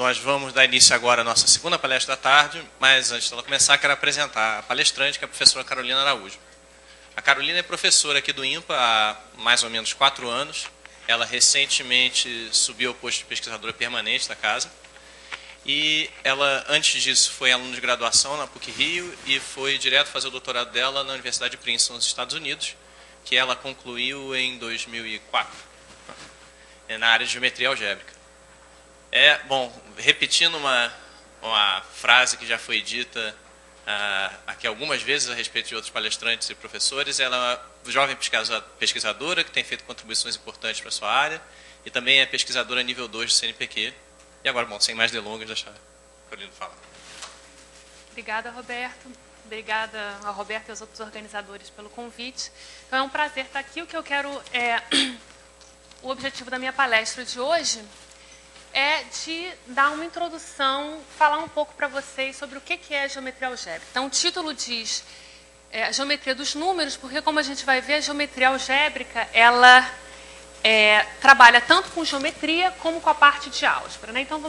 Nós vamos dar início agora à nossa segunda palestra da tarde, mas antes dela começar, quero apresentar a palestrante, que é a professora Carolina Araújo. A Carolina é professora aqui do INPA há mais ou menos 4 anos. Ela recentemente subiu ao posto de pesquisadora permanente da casa. E ela, antes disso, foi aluna de graduação na PUC-Rio e foi direto fazer o doutorado dela na Universidade de Princeton, nos Estados Unidos, que ela concluiu em 2004, na área de geometria algébrica. Bom, repetindo uma frase que já foi dita aqui algumas vezes a respeito de outros palestrantes e professores, ela é uma jovem pesquisadora que tem feito contribuições importantes para a sua área e também é pesquisadora nível 2 do CNPq. E agora, bom, sem mais delongas, deixar a Carolina falar. Obrigada, Roberto. Obrigada ao Roberto e aos outros organizadores pelo convite. Então, é um prazer estar aqui. O que eu quero o objetivo da minha palestra de hoje é de dar uma introdução, falar um pouco para vocês sobre o que é a geometria algébrica. Então, o título diz a geometria dos números, porque, como a gente vai ver, a geometria algébrica, ela trabalha tanto com geometria como com a parte de álgebra, né? Então,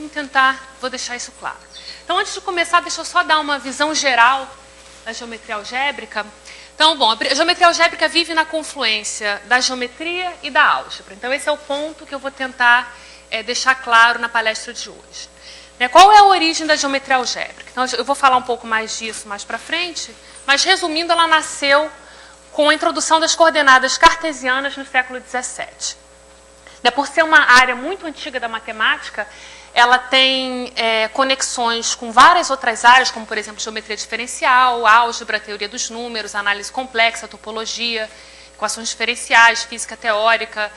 vou deixar isso claro. Então, antes de começar, deixa eu só dar uma visão geral da geometria algébrica. Então, bom, a geometria algébrica vive na confluência da geometria e da álgebra. Então, esse é o ponto que eu vou tentar deixar claro na palestra de hoje. Qual é a origem da geometria algébrica? Então, eu vou falar um pouco mais disso mais para frente, mas, resumindo, ela nasceu com a introdução das coordenadas cartesianas no século XVII. Por ser uma área muito antiga da matemática, ela tem conexões com várias outras áreas, como, por exemplo, geometria diferencial, álgebra, teoria dos números, análise complexa, topologia, equações diferenciais, física teórica,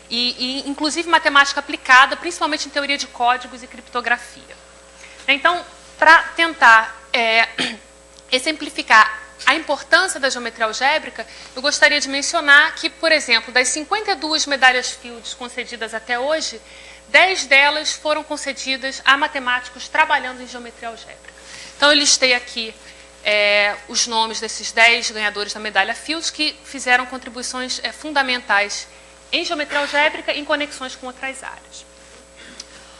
e inclusive matemática aplicada, principalmente em teoria de códigos e criptografia. Então, para tentar exemplificar a importância da geometria algébrica, eu gostaria de mencionar que, por exemplo, das 52 medalhas Fields concedidas até hoje, 10 delas foram concedidas a matemáticos trabalhando em geometria algébrica. Então, eu listei aqui os nomes desses 10 ganhadores da medalha Fields que fizeram contribuições fundamentais em geometria algébrica em conexões com outras áreas.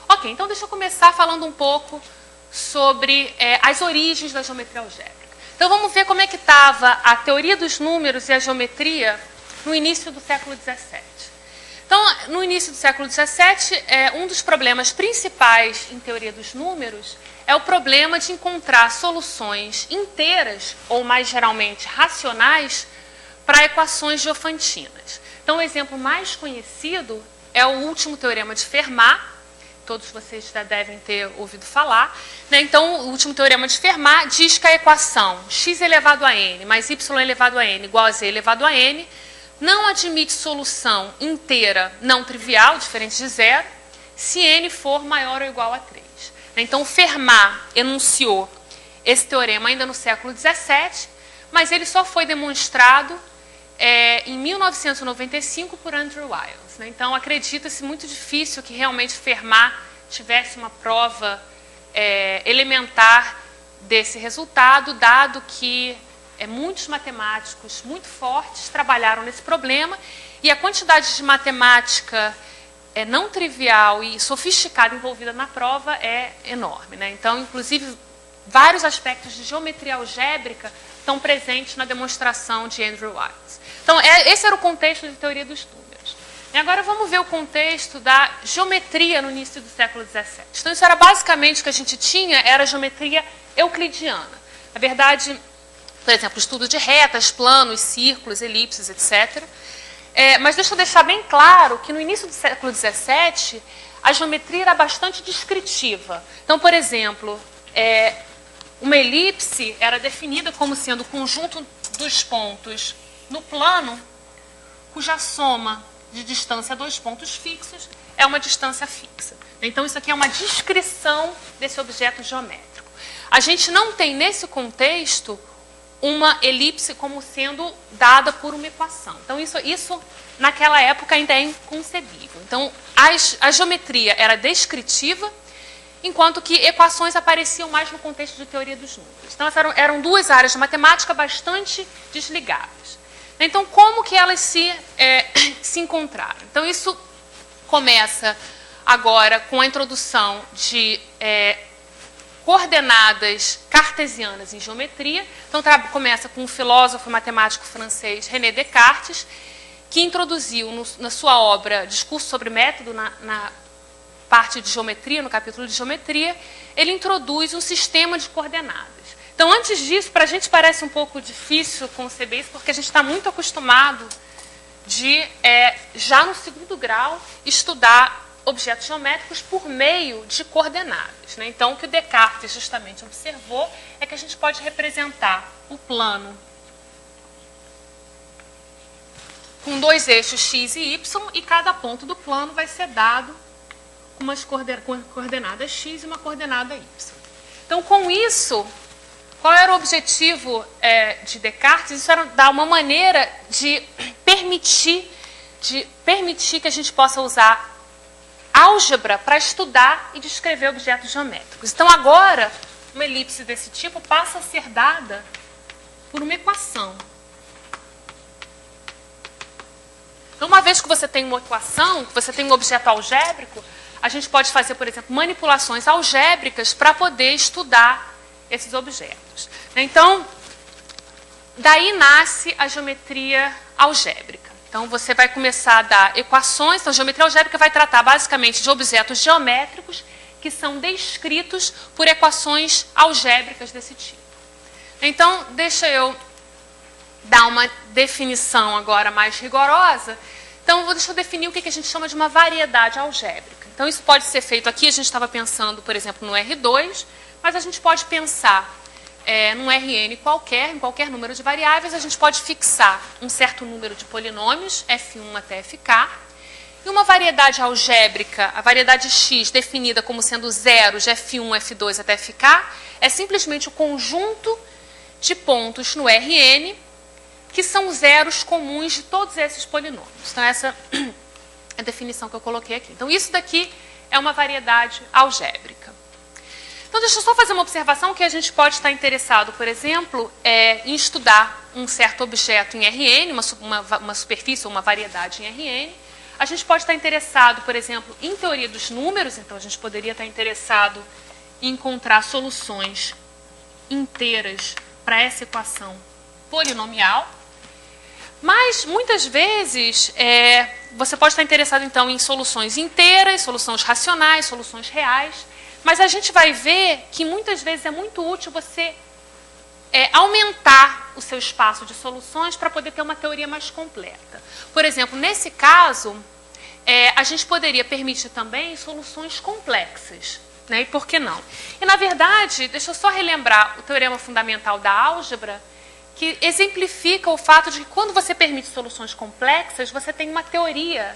Ok, então deixa eu começar falando um pouco sobre as origens da geometria algébrica. Então, vamos ver como é que estava a teoria dos números e a geometria no início do século XVII. Então, no início do século XVII, um dos problemas principais em teoria dos números é o problema de encontrar soluções inteiras, ou mais geralmente racionais, para equações diofantinas. Então, o exemplo mais conhecido é o último teorema de Fermat. Todos vocês já devem ter ouvido falar. Então, o último teorema de Fermat diz que a equação x elevado a n mais y elevado a n igual a z elevado a n não admite solução inteira não trivial, diferente de zero, se n for maior ou igual a 3. Então, Fermat enunciou esse teorema ainda no século XVII, mas ele só foi demonstrado em 1995 por Andrew Wiles. Então, acredita-se muito difícil que realmente Fermat tivesse uma prova elementar desse resultado, dado que muitos matemáticos muito fortes trabalharam nesse problema e a quantidade de matemática não trivial e sofisticada envolvida na prova é enorme. Então, inclusive, vários aspectos de geometria algébrica estão presentes na demonstração de Andrew Wiles. Então, esse era o contexto de teoria dos números. E agora vamos ver o contexto da geometria no início do século XVII. Então, isso era basicamente o que a gente tinha, era a geometria euclidiana. Na verdade, por exemplo, estudo de retas, planos, círculos, elipses, etc. Mas deixa eu deixar bem claro que no início do século XVII, a geometria era bastante descritiva. Então, por exemplo, uma elipse era definida como sendo o conjunto dos pontos no plano, cuja soma de distância a 2 pontos fixos é uma distância fixa. Então, isso aqui é uma descrição desse objeto geométrico. A gente não tem, nesse contexto, uma elipse como sendo dada por uma equação. Então, isso naquela época ainda é inconcebível. Então, a geometria era descritiva, enquanto que equações apareciam mais no contexto de teoria dos números. Então, eram duas áreas de matemática bastante desligadas. Então, como que elas se encontraram? Então, isso começa agora com a introdução de coordenadas cartesianas em geometria. Então, começa com um filósofo matemático francês, René Descartes, que introduziu na sua obra Discurso sobre Método, na parte de geometria, no capítulo de geometria, ele introduz um sistema de coordenadas. Então, antes disso, para a gente parece um pouco difícil conceber isso, porque a gente está muito acostumado de, já no segundo grau, estudar objetos geométricos por meio de coordenadas, né? Então, o que o Descartes justamente observou é que a gente pode representar o plano com dois eixos x e y, e cada ponto do plano vai ser dado com umas coordenadas x e uma coordenada y. Então, com isso, qual era o objetivo de Descartes? Isso era dar uma maneira de permitir que a gente possa usar álgebra para estudar e descrever objetos geométricos. Então, agora, uma elipse desse tipo passa a ser dada por uma equação. Então, uma vez que você tem uma equação, que você tem um objeto algébrico, a gente pode fazer, por exemplo, manipulações algébricas para poder estudar esses objetos. Então, daí nasce a geometria algébrica. Então, você vai começar a dar equações. Então, a geometria algébrica vai tratar basicamente de objetos geométricos que são descritos por equações algébricas desse tipo. Então, deixa eu dar uma definição agora mais rigorosa. Então, deixa eu definir o que a gente chama de uma variedade algébrica. Então, isso pode ser feito aqui. A gente estava pensando, por exemplo, no R2, mas a gente pode pensar num Rn qualquer, em qualquer número de variáveis, a gente pode fixar um certo número de polinômios, f1 até fk, e uma variedade algébrica, a variedade x, definida como sendo zeros de f1, f2 até fk, é simplesmente o conjunto de pontos no Rn, que são zeros comuns de todos esses polinômios. Então, essa é a definição que eu coloquei aqui. Então, isso daqui é uma variedade algébrica. Então, deixa eu só fazer uma observação que a gente pode estar interessado, por exemplo, em estudar um certo objeto em Rn, uma superfície ou uma variedade em Rn. A gente pode estar interessado, por exemplo, em teoria dos números. Então, a gente poderia estar interessado em encontrar soluções inteiras para essa equação polinomial. Mas, muitas vezes, você pode estar interessado, então, em soluções inteiras, soluções racionais, soluções reais. Mas a gente vai ver que, muitas vezes, é muito útil você aumentar o seu espaço de soluções para poder ter uma teoria mais completa. Por exemplo, nesse caso, a gente poderia permitir também soluções complexas. Né? E por que não? E, na verdade, deixa eu só relembrar o teorema fundamental da álgebra, que exemplifica o fato de que, quando você permite soluções complexas, você tem uma teoria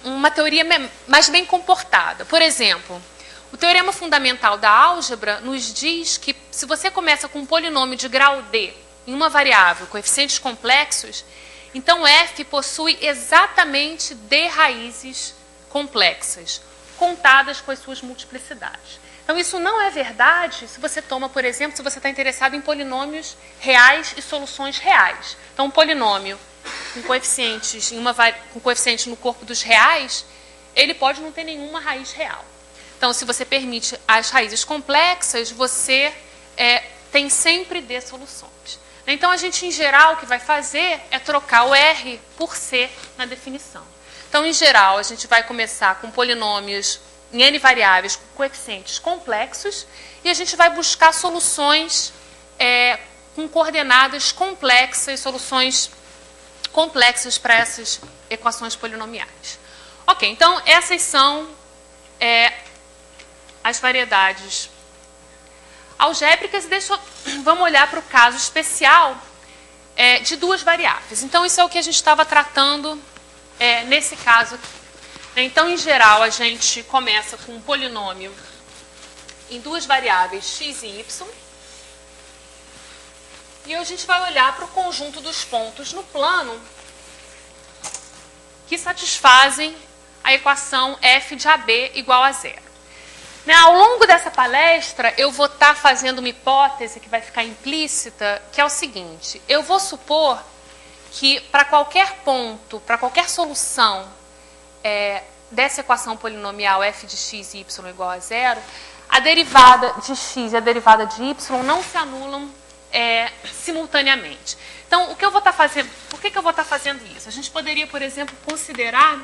uma teoria mais bem comportada. Por exemplo, o teorema fundamental da álgebra nos diz que, se você começa com um polinômio de grau d em uma variável, coeficientes complexos, então f possui exatamente d raízes complexas, contadas com as suas multiplicidades. Então, isso não é verdade se você toma, por exemplo, se você está interessado em polinômios reais e soluções reais. Então, um polinômio com coeficientes, com coeficiente no corpo dos reais, ele pode não ter nenhuma raiz real. Então, se você permite as raízes complexas, você tem sempre d soluções. Então, a gente, em geral, o que vai fazer é trocar o R por C na definição. Então, em geral, a gente vai começar com polinômios em n variáveis com coeficientes complexos, e a gente vai buscar soluções com coordenadas complexas, soluções complexas para essas equações polinomiais. Ok, então essas são as variedades algébricas. Vamos olhar para o caso especial de duas variáveis. Então, isso é o que a gente estava tratando nesse caso aqui. Então, em geral, a gente começa com um polinômio em duas variáveis x e y. E a gente vai olhar para o conjunto dos pontos no plano que satisfazem a equação f de AB igual a zero. Ao longo dessa palestra, eu vou estar fazendo uma hipótese que vai ficar implícita, que é o seguinte: eu vou supor que, para qualquer ponto, para qualquer solução dessa equação polinomial f de x e y igual a zero, a derivada de x e a derivada de y não se anulam simultaneamente. Então, o que eu vou estar fazendo? Por que eu vou estar fazendo isso? A gente poderia, por exemplo, considerar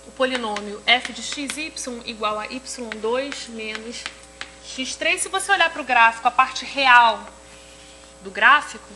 o polinômio f de x e y igual a y2 menos x3. Se você olhar para o gráfico, a parte real do gráfico,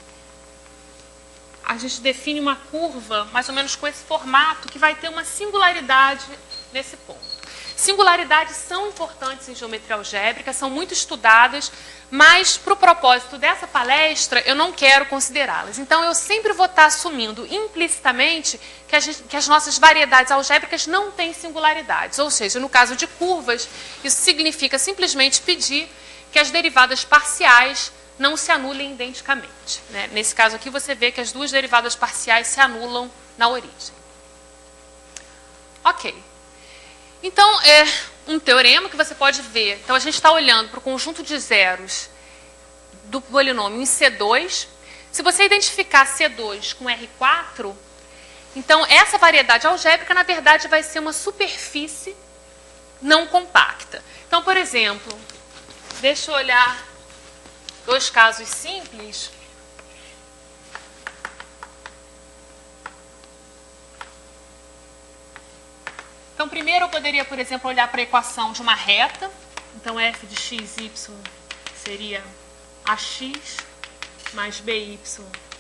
a gente define uma curva mais ou menos com esse formato que vai ter uma singularidade nesse ponto. Singularidades são importantes em geometria algébrica, são muito estudadas, mas para o propósito dessa palestra eu não quero considerá-las. Então eu sempre vou estar assumindo implicitamente que as nossas variedades algébricas não têm singularidades. Ou seja, no caso de curvas, isso significa simplesmente pedir que as derivadas parciais não se anulem identicamente, né? Nesse caso aqui você vê que as duas derivadas parciais se anulam na origem. Ok. Então, é um teorema que você pode ver. Então, a gente está olhando para o conjunto de zeros do polinômio em C2. Se você identificar C2 com R4, então essa variedade algébrica, na verdade, vai ser uma superfície não compacta. Então, por exemplo, deixa eu olhar dois casos simples. Então, primeiro eu poderia, por exemplo, olhar para a equação de uma reta. Então, f de x, y seria ax mais by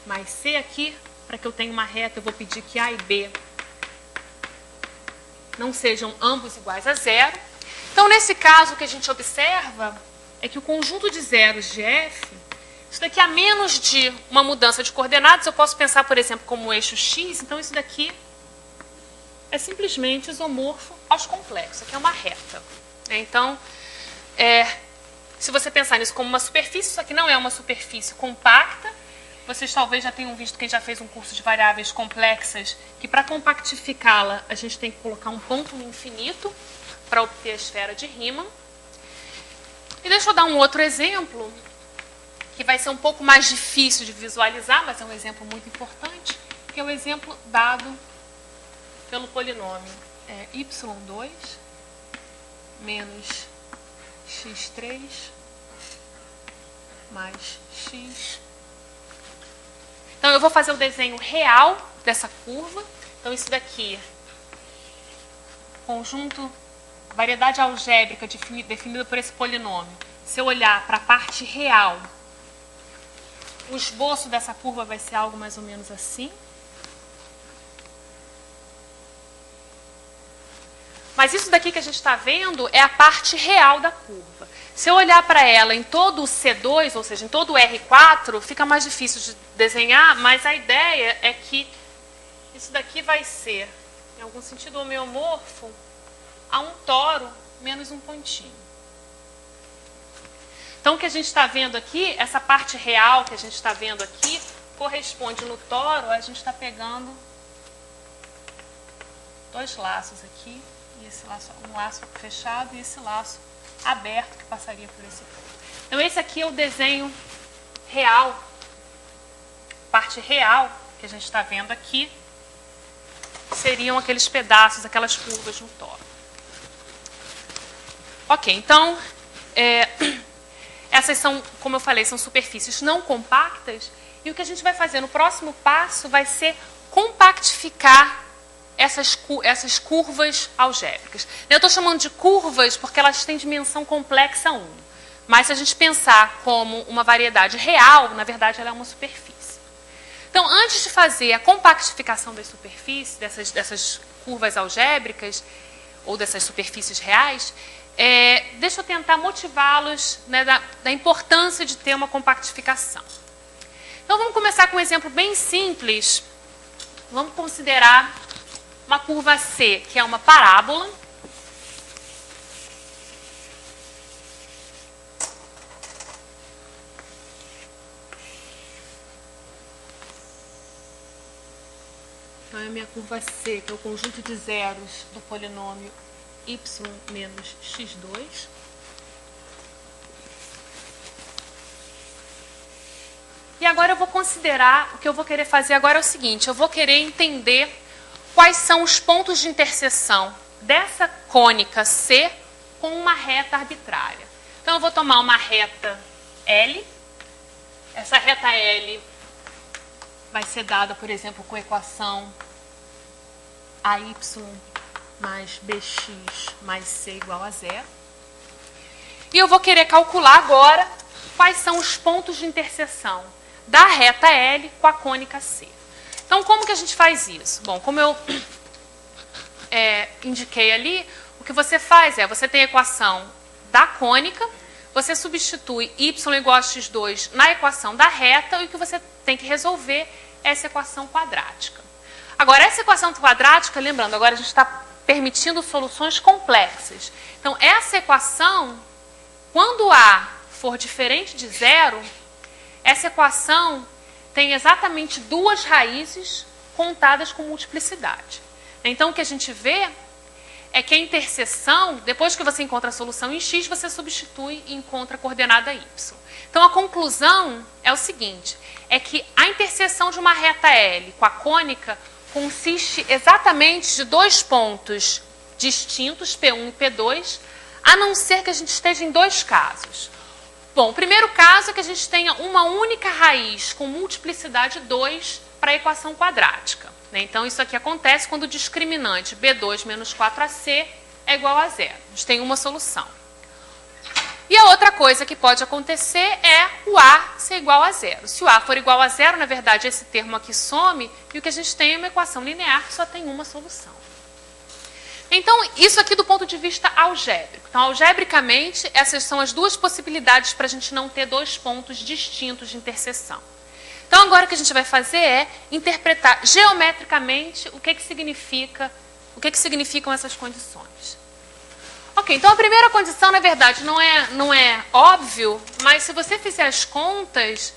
mais c. Aqui, para que eu tenha uma reta, eu vou pedir que a e b não sejam ambos iguais a zero. Então, nesse caso, o que a gente observa é que o conjunto de zeros de f, isso daqui a menos de uma mudança de coordenadas, eu posso pensar, por exemplo, como o eixo x. Então, isso daqui é simplesmente isomorfo aos complexos, que é uma reta. Então, se você pensar nisso como uma superfície, isso aqui não é uma superfície compacta. Vocês talvez já tenham visto, quem já fez um curso de variáveis complexas, que para compactificá-la, a gente tem que colocar um ponto no infinito para obter a esfera de Riemann. E deixa eu dar um outro exemplo, que vai ser um pouco mais difícil de visualizar, mas é um exemplo muito importante, que é o exemplo dado pelo polinômio y2 menos x3 mais x. Então, eu vou fazer o desenho real dessa curva. Então, isso daqui, conjunto, variedade algébrica definida por esse polinômio. Se eu olhar para a parte real, o esboço dessa curva vai ser algo mais ou menos assim. Mas isso daqui que a gente está vendo é a parte real da curva. Se eu olhar para ela em todo o C2, ou seja, em todo o R4, fica mais difícil de desenhar, mas a ideia é que isso daqui vai ser, em algum sentido, homeomorfo a um toro menos um pontinho. Então, o que a gente está vendo aqui, essa parte real que a gente está vendo aqui, corresponde no toro, a gente está pegando dois laços aqui. Esse laço, um laço fechado e esse laço aberto que passaria por esse ponto. Então, esse aqui é o desenho real, parte real que a gente está vendo aqui, seriam aqueles pedaços, aquelas curvas no toro. Ok, então, essas são, como eu falei, são superfícies não compactas, e o que a gente vai fazer no próximo passo vai ser compactificar essas curvas algébricas. Eu estou chamando de curvas porque elas têm dimensão complexa 1. Mas se a gente pensar como uma variedade real, na verdade ela é uma superfície. Então, antes de fazer a compactificação das superfícies, dessas curvas algébricas, ou dessas superfícies reais, deixa eu tentar motivá-los, né, da importância de ter uma compactificação. Então, vamos começar com um exemplo bem simples. Vamos considerar uma curva C, que é uma parábola. Então, é a minha curva C, que é o conjunto de zeros do polinômio y menos x2. E agora eu vou considerar, o que eu vou querer fazer agora é o seguinte, eu vou querer entender quais são os pontos de interseção dessa cônica C com uma reta arbitrária. Então, eu vou tomar uma reta L. Essa reta L vai ser dada, por exemplo, com a equação AY mais BX mais C igual a zero. E eu vou querer calcular agora quais são os pontos de interseção da reta L com a cônica C. Então, como que a gente faz isso? Bom, como eu indiquei ali, o que você faz é, você tem a equação da cônica, você substitui y igual a x2 na equação da reta, e o que você tem que resolver é essa equação quadrática. Agora, essa equação quadrática, lembrando, agora a gente está permitindo soluções complexas. Então, essa equação, quando A for diferente de zero, essa equação tem exatamente duas raízes contadas com multiplicidade. Então, o que a gente vê é que a interseção, depois que você encontra a solução em x, você substitui e encontra a coordenada y. Então, a conclusão é o seguinte, é que a interseção de uma reta L com a cônica consiste exatamente de dois pontos distintos, P1 e P2, a não ser que a gente esteja em dois casos. Bom, o primeiro caso é que a gente tenha uma única raiz com multiplicidade 2 para a equação quadrática. Então, isso aqui acontece quando o discriminante B2 menos 4AC é igual a zero. A gente tem uma solução. E a outra coisa que pode acontecer é o A ser igual a zero. Se o A for igual a zero, na verdade, esse termo aqui some, e o que a gente tem é uma equação linear que só tem uma solução. Então, isso aqui do ponto de vista algébrico. Então, algebricamente, essas são as duas possibilidades para a gente não ter dois pontos distintos de interseção. Então, agora o que a gente vai fazer é interpretar geometricamente o que significam essas condições. Ok, então a primeira condição, na verdade, não é óbvio, mas se você fizer as contas,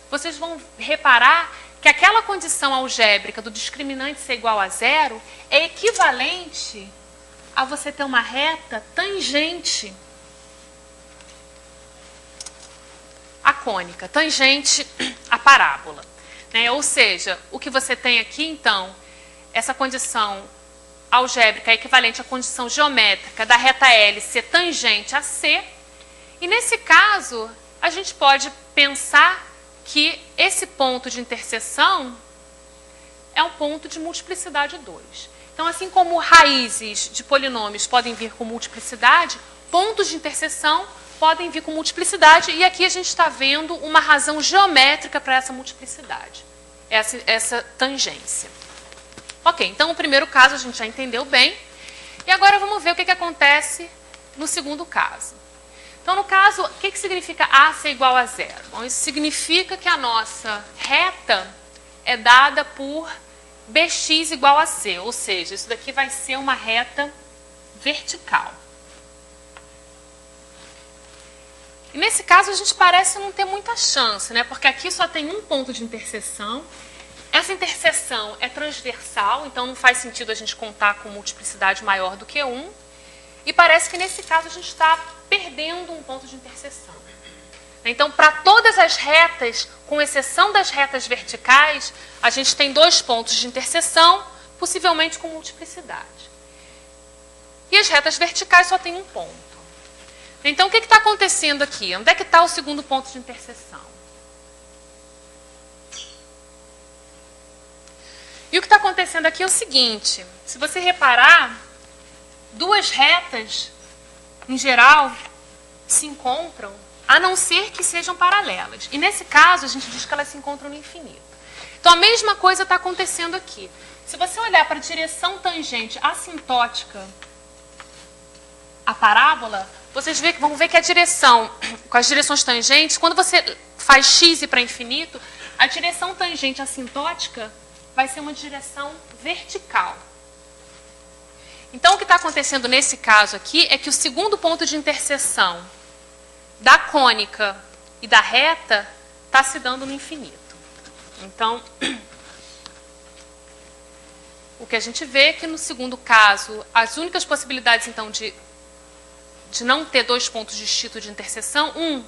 vocês vão reparar que aquela condição algébrica do discriminante ser igual a zero é equivalente a você ter uma reta tangente à cônica, tangente à parábola. Ou seja, o que você tem aqui, então, essa condição algébrica é equivalente à condição geométrica da reta L ser tangente a C. E, nesse caso, a gente pode pensar que esse ponto de interseção é um ponto de multiplicidade 2. Então, assim como raízes de polinômios podem vir com multiplicidade, pontos de interseção podem vir com multiplicidade, e aqui a gente está vendo uma razão geométrica para essa multiplicidade, essa tangência. Ok, então o primeiro caso a gente já entendeu bem, e agora vamos ver o que acontece no segundo caso. Então, no caso, o que significa A ser igual a zero? Bom, isso significa que a nossa reta é dada por BX igual a C, ou seja, isso daqui vai ser uma reta vertical. E nesse caso a gente parece não ter muita chance, né? Porque aqui só tem um ponto de interseção. Essa interseção é transversal, então não faz sentido a gente contar com multiplicidade maior do que 1. E parece que nesse caso a gente está perdendo um ponto de interseção. Então, para todas as retas, com exceção das retas verticais, a gente tem dois pontos de interseção, possivelmente com multiplicidade. E as retas verticais só tem um ponto. Então, o que está acontecendo aqui? Onde é que está o segundo ponto de interseção? E o que está acontecendo aqui é o seguinte, se você reparar, duas retas, em geral, se encontram, a não ser que sejam paralelas. E nesse caso, a gente diz que elas se encontram no infinito. Então, a mesma coisa está acontecendo aqui. Se você olhar para a direção tangente assintótica à parábola, vocês vão ver que a direção, com as direções tangentes, quando você faz x para infinito, a direção tangente assintótica vai ser uma direção vertical. Então, o que está acontecendo nesse caso aqui é que o segundo ponto de interseção da cônica e da reta está se dando no infinito. Então, o que a gente vê é que no segundo caso, as únicas possibilidades, então, de não ter dois pontos distintos de interseção, um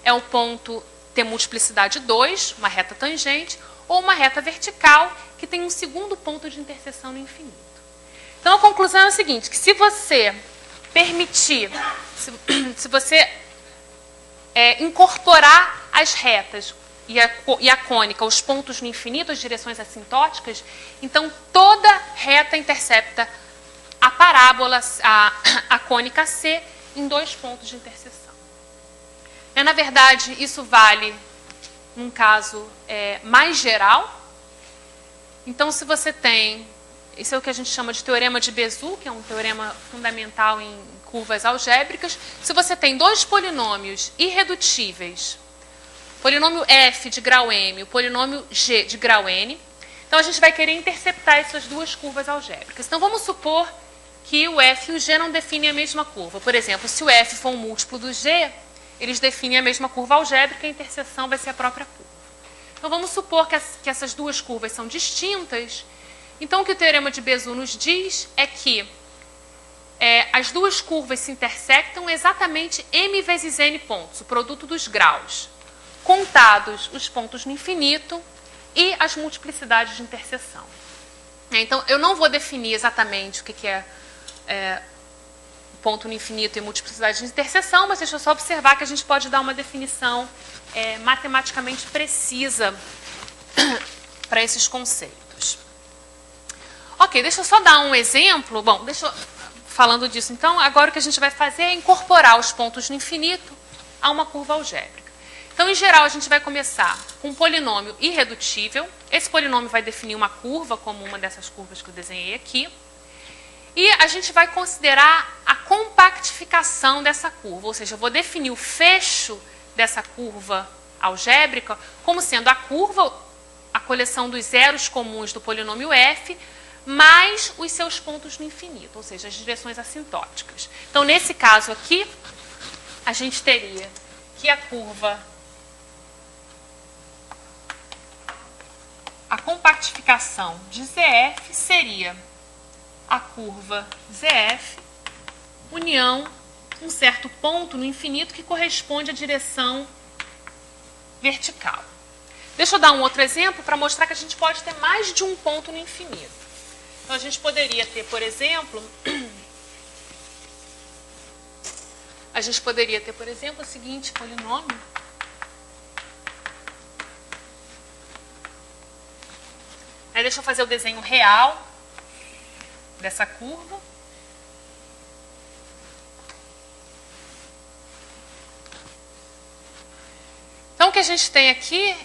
é o ponto ter multiplicidade 2, uma reta tangente, ou uma reta vertical, que tem um segundo ponto de interseção no infinito. Então, a conclusão é o seguinte, que se você permitir, se você incorporar as retas e a cônica, os pontos no infinito, as direções assintóticas, então toda reta intercepta a parábola, a cônica C, em 2 pontos de interseção. Na verdade, isso vale num caso mais geral. Então, se você tem, isso é o que a gente chama de teorema de Bézout, que é um teorema fundamental em curvas algébricas. Se você tem 2 polinômios irredutíveis, polinômio f de grau m, o polinômio g de grau n, então a gente vai querer interceptar essas 2 curvas algébricas. Então, vamos supor que o f e o g não definem a mesma curva. Por exemplo, se o f for um múltiplo do g, eles definem a mesma curva algébrica, a interseção vai ser a própria curva. Então, vamos supor que essas 2 curvas são distintas. Então, o que o teorema de Bézout nos diz é que as 2 curvas se intersectam exatamente m vezes n pontos, o produto dos graus, contados os pontos no infinito e as multiplicidades de interseção. Então, eu não vou definir exatamente o que é ponto no infinito e multiplicidade de interseção, mas deixa eu só observar que a gente pode dar uma definição matematicamente precisa para esses conceitos. Ok, deixa eu só dar um exemplo. Bom, falando disso, então, agora o que a gente vai fazer é incorporar os pontos no infinito a uma curva algébrica. Então, em geral, a gente vai começar com um polinômio irredutível. Esse polinômio vai definir uma curva, como uma dessas curvas que eu desenhei aqui. E a gente vai considerar a compactificação dessa curva, ou seja, eu vou definir o fecho dessa curva algébrica como sendo a curva, a coleção dos zeros comuns do polinômio f, mais os seus pontos no infinito, ou seja, as direções assintóticas. Então, nesse caso aqui, a gente teria que a curva, a compactificação de ZF seria a curva ZF, união um certo ponto no infinito que corresponde à direção vertical. Deixa eu dar um outro exemplo para mostrar que a gente pode ter mais de um ponto no infinito. Então, a gente poderia ter, por exemplo, o seguinte polinômio. Aí, deixa eu fazer o desenho real dessa curva. Então, o que a gente tem aqui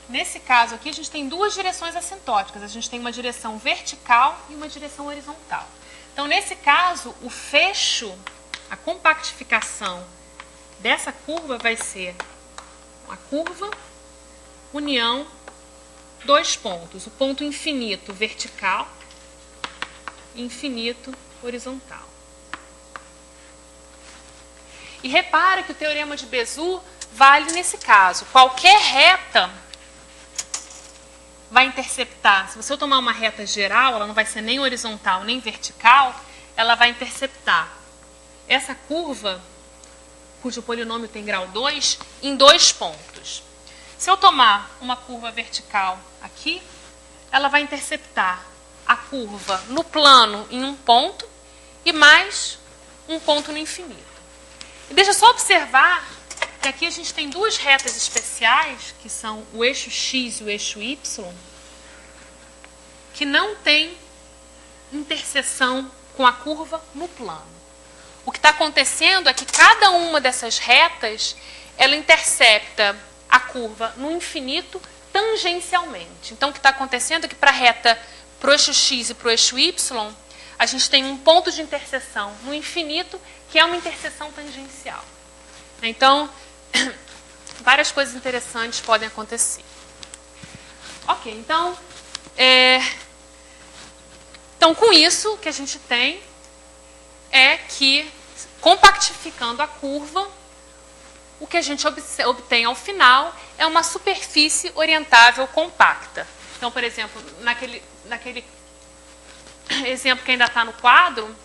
nesse caso aqui, a gente tem 2 direções assintóticas. A gente tem uma direção vertical e uma direção horizontal. Então, nesse caso, o fecho, a compactificação dessa curva vai ser uma curva, união, 2 pontos. O ponto infinito vertical e infinito horizontal. E repara que o teorema de Bézout vale nesse caso. Qualquer reta vai interceptar. Se você tomar uma reta geral, ela não vai ser nem horizontal nem vertical, ela vai interceptar essa curva, cujo polinômio tem grau 2, em 2 pontos. Se eu tomar uma curva vertical aqui, ela vai interceptar a curva no plano em um ponto e mais um ponto no infinito. E deixa eu só observar que aqui a gente tem 2 retas especiais, que são o eixo x e o eixo y, que não tem interseção com a curva no plano. O que está acontecendo é que cada uma dessas retas, ela intercepta a curva no infinito tangencialmente. Então, o que está acontecendo é que para a reta, para o eixo x e para o eixo y, a gente tem um ponto de interseção no infinito, que é uma interseção tangencial. Então, várias coisas interessantes podem acontecer. Ok, então, com isso, o que a gente tem é que, compactificando a curva, o que a gente obtém ao final é uma superfície orientável compacta. Então, por exemplo, naquele exemplo que ainda está no quadro,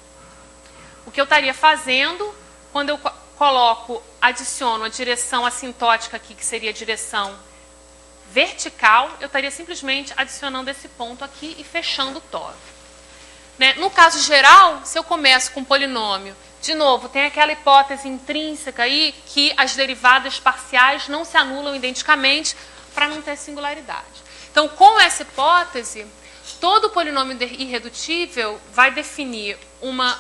o que eu estaria fazendo quando eu adiciono a direção assintótica aqui, que seria a direção vertical, eu estaria simplesmente adicionando esse ponto aqui e fechando o toro. Né? No caso geral, se eu começo com um polinômio, de novo, tem aquela hipótese intrínseca aí que as derivadas parciais não se anulam identicamente para não ter singularidade. Então, com essa hipótese, todo polinômio irredutível vai definir uma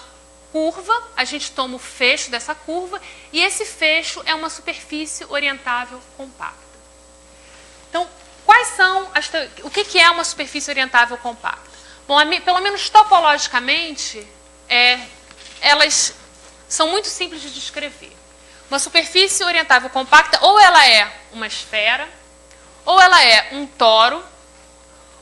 curva, a gente toma o fecho dessa curva, e esse fecho é uma superfície orientável compacta. Então, o que é uma superfície orientável compacta? Bom, pelo menos topologicamente, elas são muito simples de descrever. Uma superfície orientável compacta, ou ela é uma esfera, ou ela é um toro,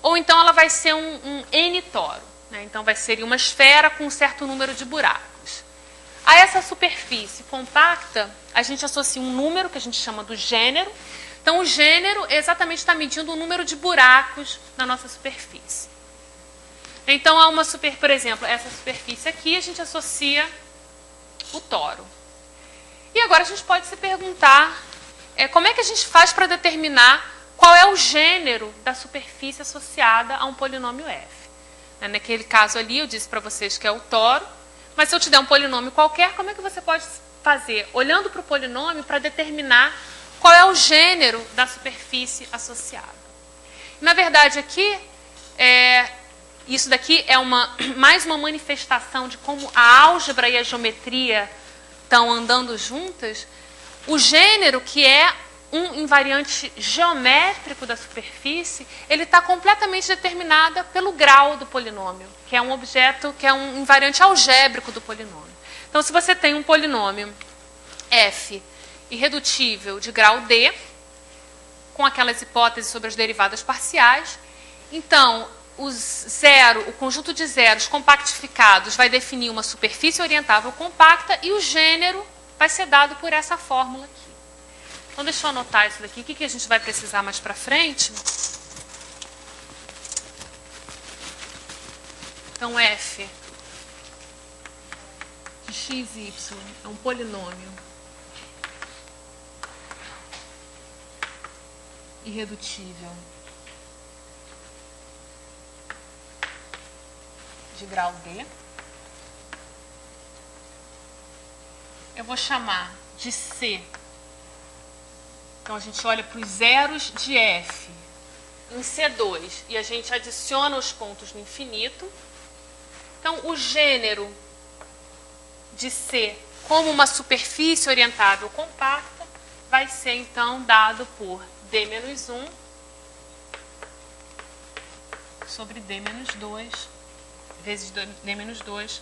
ou então ela vai ser um N-toro. Né? Então, seria uma esfera com um certo número de buracos. A essa superfície compacta, a gente associa um número que a gente chama do gênero. Então, o gênero exatamente está medindo o número de buracos na nossa superfície. Então, por exemplo, essa superfície aqui, a gente associa o toro. E agora a gente pode se perguntar como é que a gente faz para determinar qual é o gênero da superfície associada a um polinômio f. Naquele caso ali, eu disse para vocês que é o toro, mas se eu te der um polinômio qualquer, como é que você pode fazer, olhando para o polinômio, para determinar qual é o gênero da superfície associada? Na verdade, aqui, isso daqui é mais uma manifestação de como a álgebra e a geometria estão andando juntas. O gênero, que é um invariante geométrico da superfície, ele está completamente determinado pelo grau do polinômio, que é um objeto, que é um invariante algébrico do polinômio. Então, se você tem um polinômio f irredutível de grau d, com aquelas hipóteses sobre as derivadas parciais, então, o conjunto de zeros compactificados vai definir uma superfície orientável compacta e o gênero vai ser dado por essa fórmula aqui. Então, deixa eu anotar isso daqui. O que a gente vai precisar mais para frente? Então, f de x, y é um polinômio irredutível de grau D. Eu vou chamar de C. Então, a gente olha para os zeros de f em C2 e a gente adiciona os pontos no infinito. Então, o gênero de C como uma superfície orientável compacta vai ser, então, dado por D-1 sobre D-2 vezes D-2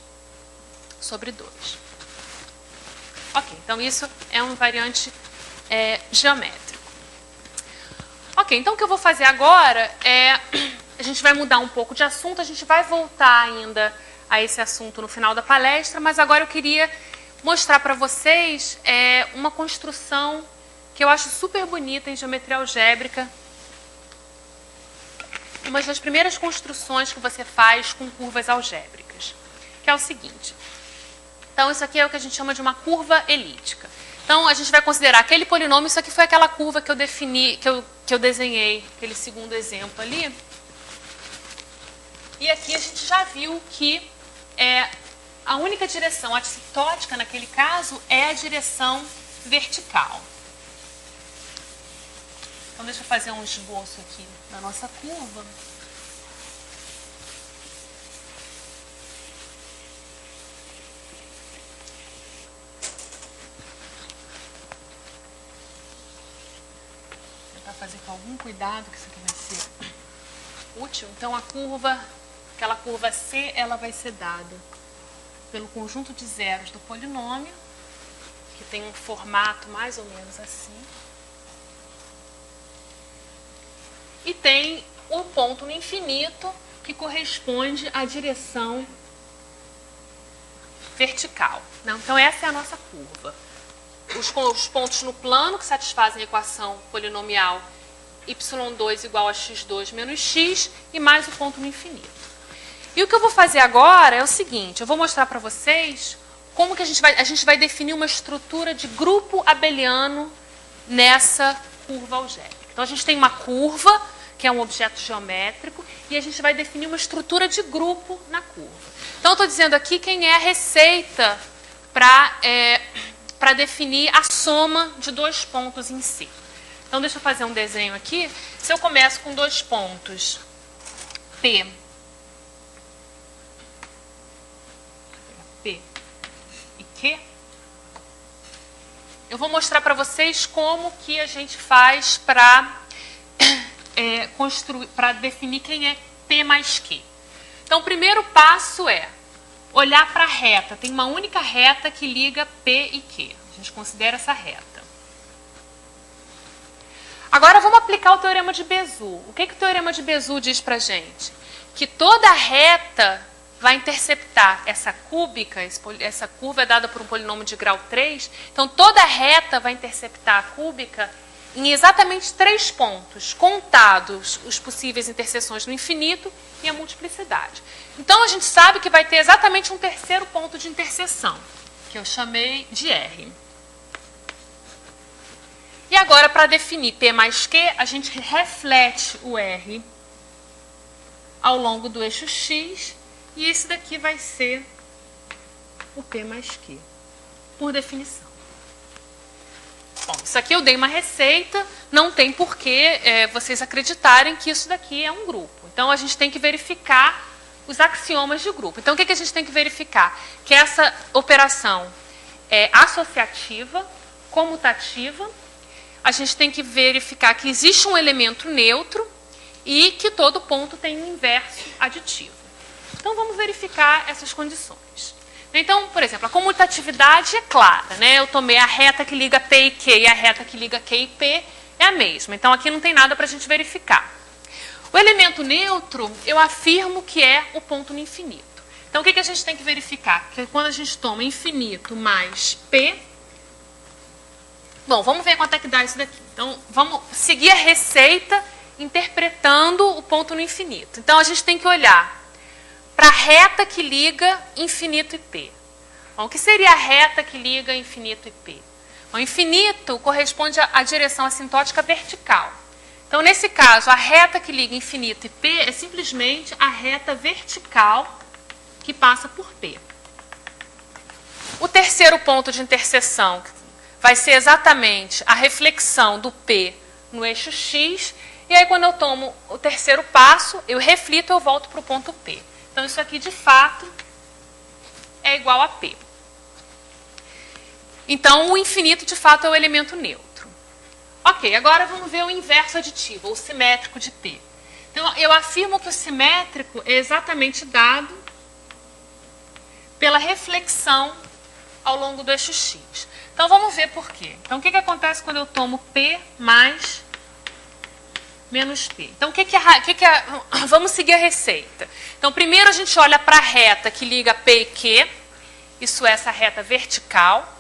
sobre 2. Ok, então isso é um invariante geométrico. Ok, então o que eu vou fazer agora a gente vai mudar um pouco de assunto, a gente vai voltar ainda a esse assunto no final da palestra, mas agora eu queria mostrar para vocês uma construção que eu acho super bonita em geometria algébrica. Uma das primeiras construções que você faz com curvas algébricas, que é o seguinte. Então, isso aqui é o que a gente chama de uma curva elíptica. Então, a gente vai considerar aquele polinômio, isso aqui foi aquela curva que eu defini, que eu desenhei, aquele segundo exemplo ali. E aqui a gente já viu que a única direção assintótica naquele caso é a direção vertical. Então, deixa eu fazer um esboço aqui da nossa curva. Vou tentar fazer com algum cuidado, que isso aqui vai ser útil. Então, aquela curva C, ela vai ser dada pelo conjunto de zeros do polinômio, que tem um formato mais ou menos assim. E tem o ponto no infinito, que corresponde à direção vertical. Então, essa é a nossa curva. Os pontos no plano, que satisfazem a equação polinomial y2 igual a x2 menos x, e mais o ponto no infinito. E o que eu vou fazer agora é o seguinte, eu vou mostrar para vocês como que a gente vai definir uma estrutura de grupo abeliano nessa curva algébrica. Então, a gente tem uma curva, que é um objeto geométrico, e a gente vai definir uma estrutura de grupo na curva. Então, eu estou dizendo aqui quem é a receita para definir a soma de dois pontos em si. Então, deixa eu fazer um desenho aqui. Se eu começo com dois pontos P e Q, eu vou mostrar para vocês como que a gente faz para definir quem é P mais Q. Então, o primeiro passo é olhar para a reta. Tem uma única reta que liga P e Q. A gente considera essa reta. Agora, vamos aplicar o teorema de Bézout. O que o teorema de Bézout diz para a gente? Que toda reta vai interceptar essa cúbica, essa curva é dada por um polinômio de grau 3, então toda reta vai interceptar a cúbica em exatamente 3 pontos, contados os possíveis interseções no infinito e a multiplicidade. Então, a gente sabe que vai ter exatamente um terceiro ponto de interseção, que eu chamei de R. E agora, para definir P mais Q, a gente reflete o R ao longo do eixo X, e esse daqui vai ser o P mais Q, por definição. Bom, isso aqui eu dei uma receita, não tem porquê vocês acreditarem que isso daqui é um grupo. Então, a gente tem que verificar os axiomas de grupo. Então, o que a gente tem que verificar? Que essa operação é associativa, comutativa. A gente tem que verificar que existe um elemento neutro e que todo ponto tem um inverso aditivo. Então, vamos verificar essas condições. Então, por exemplo, a comutatividade é clara, né? Eu tomei a reta que liga P e Q e a reta que liga Q e P é a mesma. Então, aqui não tem nada para a gente verificar. O elemento neutro, eu afirmo que é o ponto no infinito. Então, o que a gente tem que verificar? Que quando a gente toma infinito mais P... Bom, vamos ver quanto é que dá isso daqui. Então, vamos seguir a receita interpretando o ponto no infinito. Então, a gente tem que olhar para a reta que liga infinito e P. Bom, o que seria a reta que liga infinito e P? O infinito corresponde à direção assintótica vertical. Então, nesse caso, a reta que liga infinito e P é simplesmente a reta vertical que passa por P. O terceiro ponto de interseção vai ser exatamente a reflexão do P no eixo X. E aí, quando eu tomo o terceiro passo, eu reflito, eu volto para o ponto P. Então, isso aqui, de fato, é igual a P. Então, o infinito, de fato, é o elemento neutro. Ok, agora vamos ver o inverso aditivo, ou simétrico de P. Então, eu afirmo que o simétrico é exatamente dado pela reflexão ao longo do eixo X. Então, vamos ver por quê. Então, o que acontece quando eu tomo P mais menos P? Então, vamos seguir a receita. Então, primeiro a gente olha para a reta que liga P e Q, isso é essa reta vertical.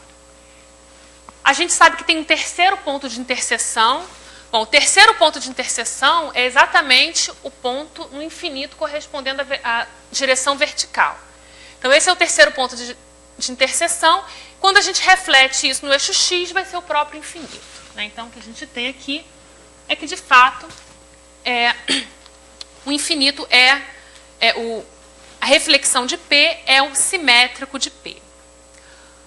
A gente sabe que tem um terceiro ponto de interseção. Bom, o terceiro ponto de interseção é exatamente o ponto no infinito correspondendo à direção vertical. Então, esse é o terceiro ponto de interseção. Quando a gente reflete isso no eixo X, vai ser o próprio infinito, né? Então, o que a gente tem aqui é que, de fato, o infinito a reflexão de P é o simétrico de P.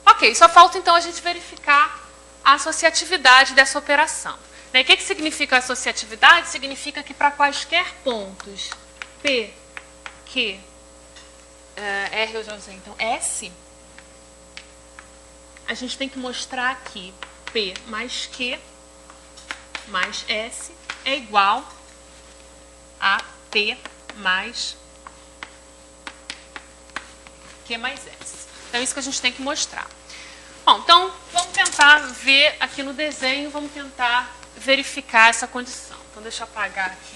Ok, só falta, então, a gente verificar a associatividade dessa operação. Né? O que significa associatividade? Significa que para quaisquer pontos P, Q, R eu já usei, então S, a gente tem que mostrar que P mais Q mais S é igual a P mais Q mais S. Então, é isso que a gente tem que mostrar. Bom, então, vamos tentar ver aqui no desenho, vamos tentar verificar essa condição. Então, deixa eu apagar aqui.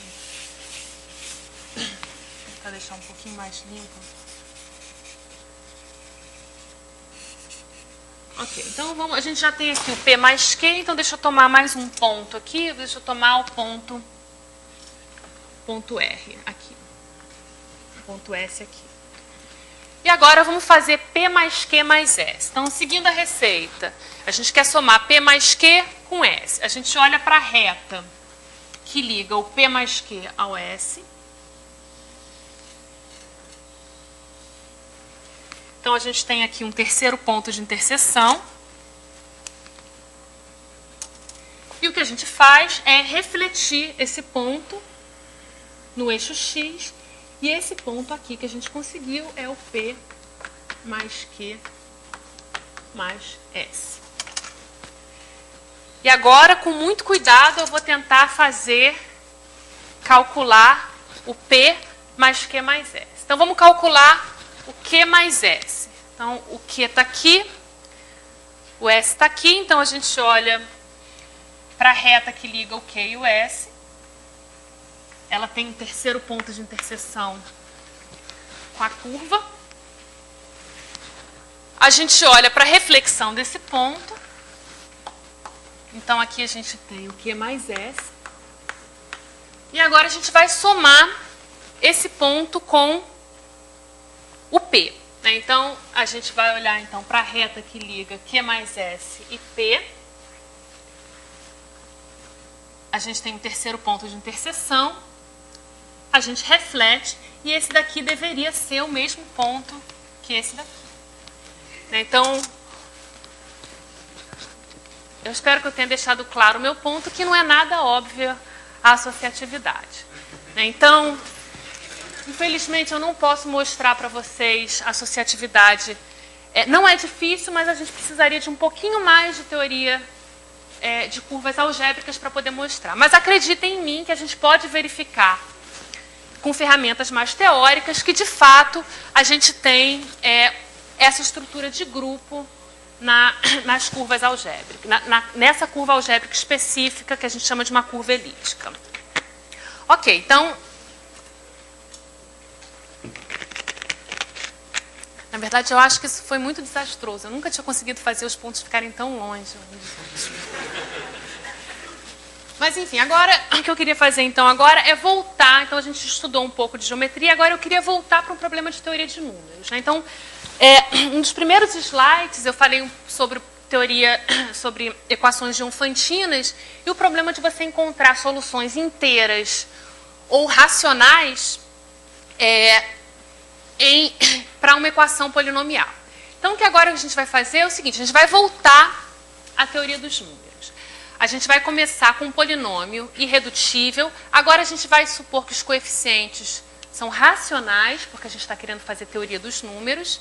Vou tentar deixar um pouquinho mais limpo. Ok, então a gente já tem aqui o P mais Q, então deixa eu tomar mais um ponto aqui, deixa eu tomar o ponto R aqui, ponto S aqui. E agora vamos fazer P mais Q mais S. Então, seguindo a receita, a gente quer somar P mais Q com S. A gente olha para a reta que liga o P mais Q ao S. Então, a gente tem aqui um terceiro ponto de interseção. E o que a gente faz é refletir esse ponto no eixo X. E esse ponto aqui que a gente conseguiu é o P mais Q mais S. E agora, com muito cuidado, eu vou tentar calcular o P mais Q mais S. Então, vamos calcular o Q mais S. Então, o Q está aqui, o S está aqui, então a gente olha para a reta que liga o Q e o S. Ela tem um terceiro ponto de interseção com a curva. A gente olha para a reflexão desse ponto. Então, aqui a gente tem o Q mais S. E agora a gente vai somar esse ponto com o P. Então, a gente vai olhar então, para a reta que liga Q mais S e P. A gente tem um terceiro ponto de interseção. A gente reflete. E esse daqui deveria ser o mesmo ponto que esse daqui. Então, eu espero que eu tenha deixado claro o meu ponto, que não é nada óbvio a associatividade. Então, infelizmente, eu não posso mostrar para vocês a associatividade. Não é difícil, mas a gente precisaria de um pouquinho mais de teoria de curvas algébricas para poder mostrar. Mas acreditem em mim que a gente pode verificar com ferramentas mais teóricas que, de fato, a gente tem essa estrutura de grupo nas curvas algébricas, nessa curva algébrica específica que a gente chama de uma curva elíptica. Ok, então... Na verdade, eu acho que isso foi muito desastroso. Eu nunca tinha conseguido fazer os pontos ficarem tão longe. Mas, enfim, agora o que eu queria fazer então agora é voltar. Então, a gente estudou um pouco de geometria, agora eu queria voltar para um problema de teoria de números. Então, um dos primeiros slides eu falei sobre sobre equações diofantinas e o problema de você encontrar soluções inteiras ou racionais para uma equação polinomial. Então, o que agora a gente vai fazer é o seguinte, a gente vai voltar à teoria dos números. A gente vai começar com um polinômio irredutível. Agora a gente vai supor que os coeficientes são racionais, porque a gente está querendo fazer teoria dos números.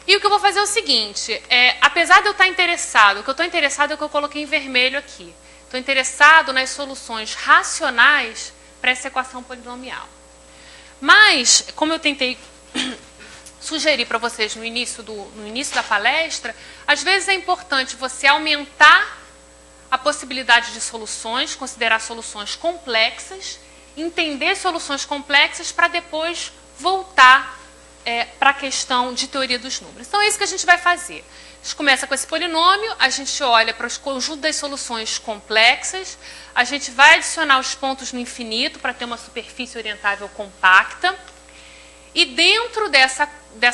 E o que eu vou fazer é o seguinte, apesar de eu estar interessado, o que eu estou interessado é o que eu coloquei em vermelho aqui. Estou interessado nas soluções racionais para essa equação polinomial. Mas, como eu tentei sugerir para vocês no início da palestra, às vezes é importante você aumentar a possibilidade de soluções, considerar soluções complexas, entender soluções complexas para depois voltar para a questão de teoria dos números. Então, é isso que a gente vai fazer. A gente começa com esse polinômio, a gente olha para os conjuntos das soluções complexas, a gente vai adicionar os pontos no infinito para ter uma superfície orientável compacta, e dentro dessa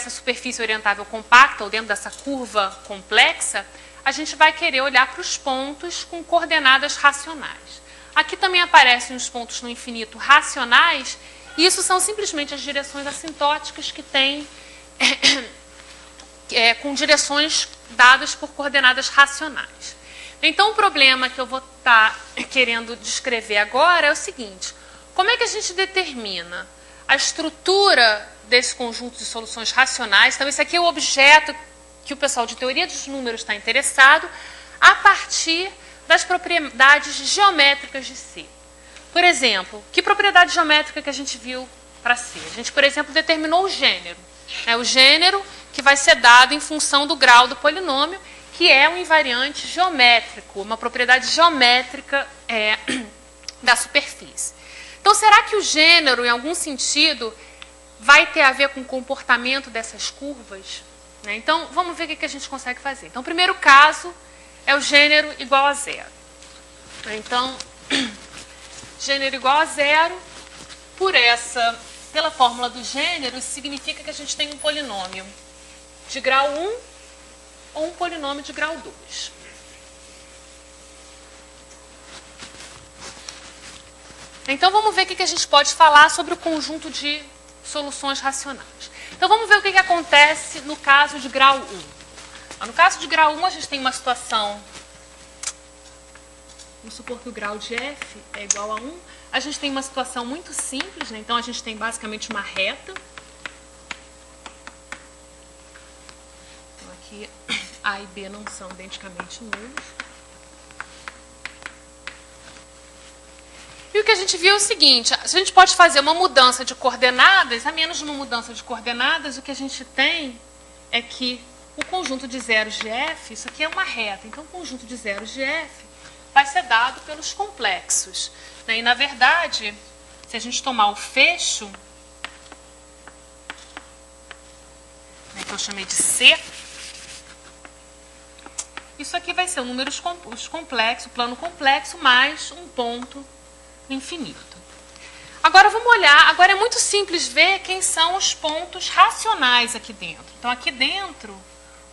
superfície orientável compacta, ou dentro dessa curva complexa, a gente vai querer olhar para os pontos com coordenadas racionais. Aqui também aparecem os pontos no infinito racionais, e isso são simplesmente as direções assintóticas que têm com direções dadas por coordenadas racionais. Então, o problema que eu vou estar querendo descrever agora é o seguinte: como é que a gente determina a estrutura desse conjunto de soluções racionais? Então, esse aqui é o objeto que o pessoal de teoria dos números está interessado, a partir das propriedades geométricas de C. Por exemplo, que propriedade geométrica que a gente viu para C? A gente, por exemplo, determinou o gênero. O gênero que vai ser dado em função do grau do polinômio, que é um invariante geométrico, uma propriedade geométrica da superfície. Então, será que o gênero, em algum sentido, vai ter a ver com o comportamento dessas curvas? Então, vamos ver o que a gente consegue fazer. Então, o primeiro caso é o gênero igual a zero. Então, gênero igual a zero, pela fórmula do gênero, isso significa que a gente tem um polinômio de grau 1 ou um polinômio de grau 2. Então, vamos ver o que a gente pode falar sobre o conjunto de soluções racionais. Então, vamos ver o que acontece no caso de grau 1. No caso de grau 1, a gente tem uma situação... Vamos supor que o grau de f é igual a 1. A gente tem uma situação muito simples, né? Então, a gente tem basicamente uma reta. Então, aqui, A e B não são identicamente nulos. E o que a gente viu é o seguinte, a gente pode fazer uma mudança de coordenadas, a menos de uma mudança de coordenadas, o que a gente tem é que o conjunto de zeros de f, isso aqui é uma reta, então o conjunto de zeros de f vai ser dado pelos complexos. E, na verdade, se a gente tomar o fecho, que eu chamei de C, isso aqui vai ser o número complexo, o plano complexo, mais um ponto infinito. Agora vamos olhar, agora é muito simples ver quem são os pontos racionais aqui dentro. Então aqui dentro,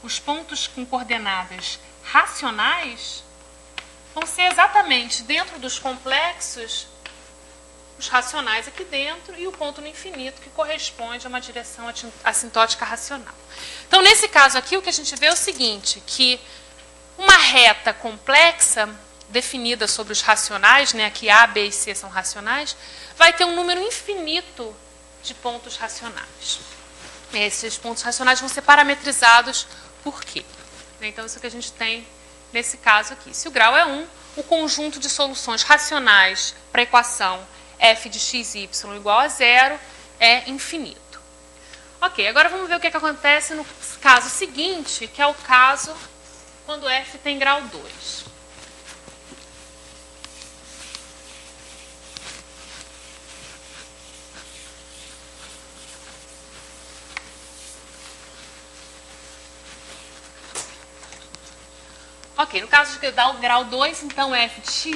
os pontos com coordenadas racionais vão ser exatamente dentro dos complexos, os racionais aqui dentro e o ponto no infinito que corresponde a uma direção assintótica racional. Então nesse caso aqui o que a gente vê é o seguinte, que uma reta complexa definida sobre os racionais, né, aqui A, B e C são racionais, vai ter um número infinito de pontos racionais. Esses pontos racionais vão ser parametrizados por quê? Então, isso que a gente tem nesse caso aqui. Se o grau é 1, o conjunto de soluções racionais para a equação f de x, y igual a 0 é infinito. Ok, agora vamos ver o que acontece no caso seguinte, que é o caso quando f tem grau 2. Ok, no caso de dar o grau 2, então f de xy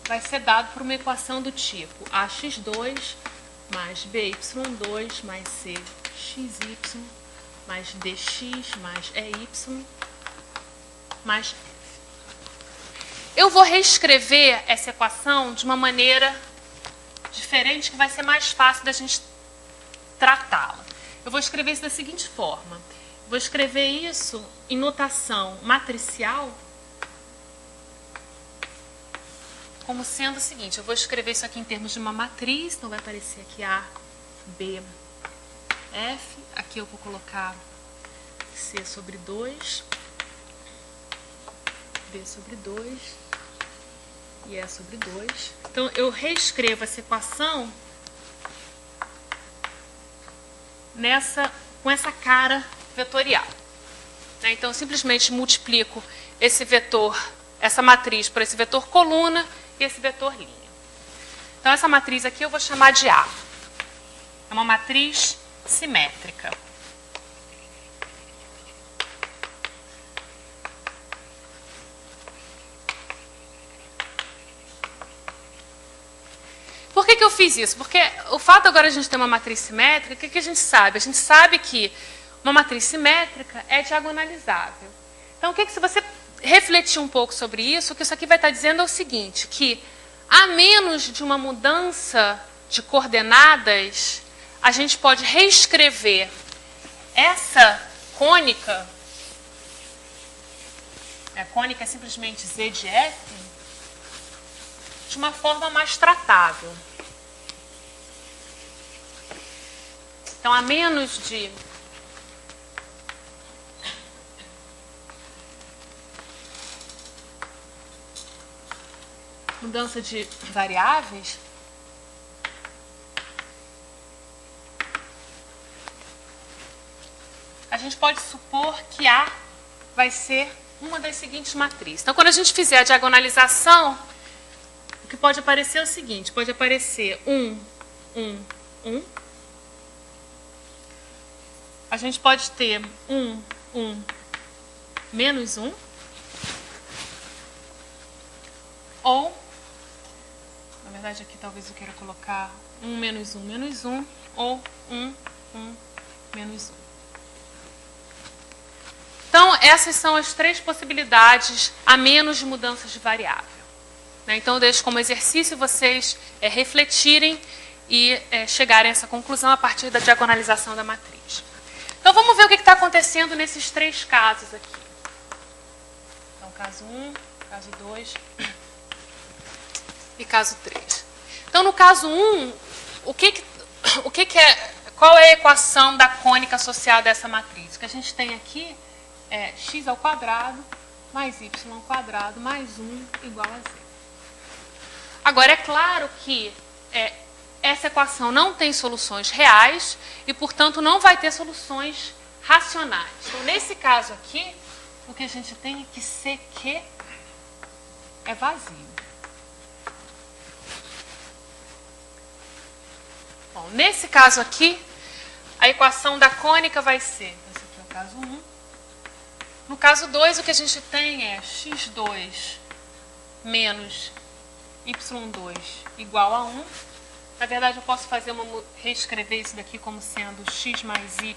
vai ser dado por uma equação do tipo ax2 mais by2 mais cxy mais dx mais ey mais f. Eu vou reescrever essa equação de uma maneira diferente que vai ser mais fácil da gente tratá-la. Eu vou escrever isso da seguinte forma. Vou escrever isso em notação matricial como sendo o seguinte, eu vou escrever isso aqui em termos de uma matriz, então vai aparecer aqui A, B, F, aqui eu vou colocar C sobre 2, B sobre 2 e E sobre 2. Então eu reescrevo essa equação com essa cara vetorial. Então, eu simplesmente multiplico esse vetor, essa matriz por esse vetor coluna e esse vetor linha. Então, essa matriz aqui eu vou chamar de A. É uma matriz simétrica. Por que eu fiz isso? Porque o fato agora de a gente ter uma matriz simétrica, o que a gente sabe? A gente sabe que uma matriz simétrica é diagonalizável. Então, se você refletir um pouco sobre isso, o que isso aqui vai estar dizendo é o seguinte, que a menos de uma mudança de coordenadas, a gente pode reescrever essa cônica, a cônica é simplesmente Z de F, de uma forma mais tratável. Então, a menos de mudança de variáveis, a gente pode supor que A vai ser uma das seguintes matrizes. Então, quando a gente fizer a diagonalização, o que pode aparecer é o seguinte, pode aparecer 1, 1, 1. A gente pode ter 1, 1, menos 1. Ou, na verdade aqui talvez eu queira colocar 1, menos 1, menos 1. Ou 1, 1, menos 1. Então, essas são as três possibilidades a menos de mudanças de variável. né? Então, eu deixo como exercício vocês refletirem e chegarem a essa conclusão a partir da diagonalização da matriz. Então, vamos ver o que está acontecendo nesses três casos aqui. Então, caso 1, caso 2 e caso 3. Então, no caso 1, qual é a equação da cônica associada a essa matriz? O que a gente tem aqui é x² mais y² mais 1 igual a 0. Agora, é claro que essa equação não tem soluções reais e, portanto, não vai ter soluções racionais. Então, nesse caso aqui, o que a gente tem é que CQ é vazio. Bom, nesse caso aqui, a equação da cônica vai ser, esse aqui é o caso 1. No caso 2, o que a gente tem é x2 menos y2 igual a 1. Na verdade, eu posso reescrever isso daqui como sendo x mais y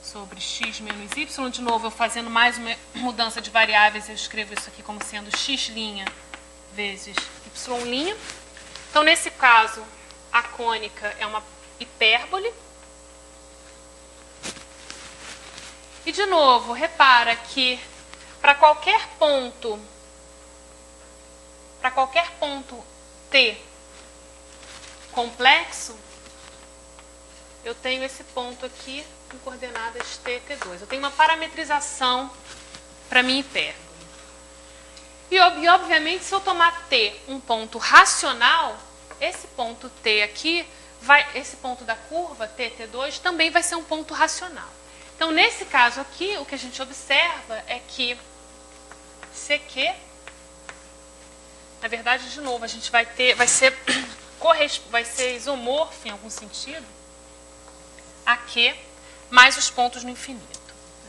sobre x menos y. De novo, eu fazendo mais uma mudança de variáveis, eu escrevo isso aqui como sendo x' vezes y'. Então, nesse caso, a cônica é uma hipérbole. E, de novo, repara que para qualquer ponto T complexo, eu tenho esse ponto aqui com coordenadas T, T2. Eu tenho uma parametrização para minha hipérbole. E, obviamente, se eu tomar T um ponto racional, esse ponto T aqui, esse ponto da curva, T, T2, também vai ser um ponto racional. Então, nesse caso aqui, o que a gente observa é que CQ, na verdade, de novo, a gente vai ser isomorfo em algum sentido a Q mais os pontos no infinito.